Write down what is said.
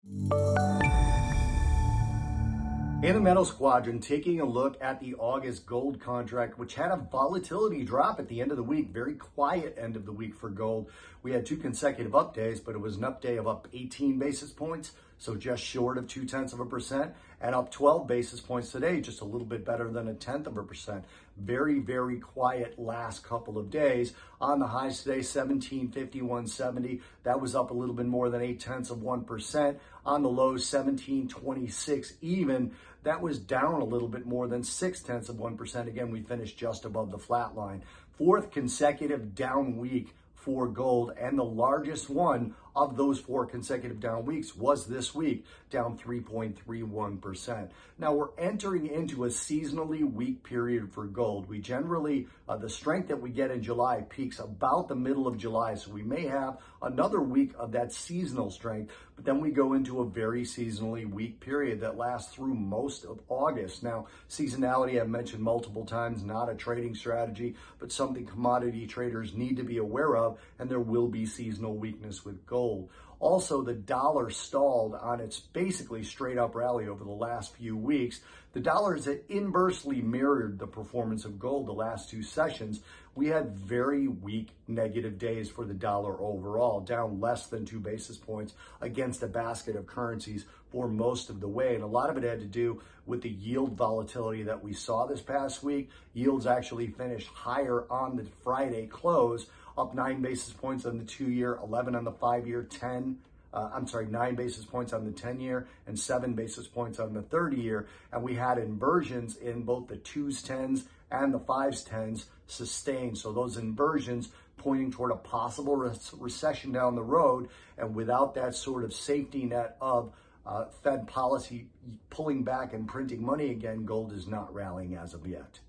In the metals quadrant, taking a look at the August gold contract, which had a volatility drop at the end of the week, very quiet end of the week for gold. We had two consecutive up days, but it was an up day of up 18 basis points, so just short of 0.2%, and up 12 basis points today, just a little bit better than 0.1%. Very, very quiet last couple of days. On the highs today, 1751.70. That was up a little bit more than 0.8%. On the lows, 1726 even. That was down a little bit more than 0.6%. Again, we finished just above the flat line. Fourth consecutive down week for gold, and the largest one of those four consecutive down weeks was this week, down 3.31%. Now we're entering into a seasonally weak period for gold. We generally, the strength that we get in July peaks about the middle of July, so we may have another week of that seasonal strength, but then we go into a very seasonally weak period that lasts through most of August. Now, seasonality, I've mentioned multiple times, not a trading strategy, but something commodity traders need to be aware of, and there will be seasonal weakness with gold. Also, the dollar stalled on its basically straight up rally over the last few weeks. The dollar has inversely mirrored the performance of gold the last two sessions. We had very weak negative days for the dollar overall, down less than 2 basis points against a basket of currencies for most of the way. And a lot of it had to do with the yield volatility that we saw this past week. Yields actually finished higher on the Friday close, up 9 basis points on the 2-year, 11 on the 5-year, 9 basis points on the 10-year, and 7 basis points on the 30-year. And we had inversions in both the 2s, 10s, and the 5s, 10s sustained. So those inversions pointing toward a possible recession down the road. And without that sort of safety net of Fed policy pulling back and printing money again, gold is not rallying as of yet.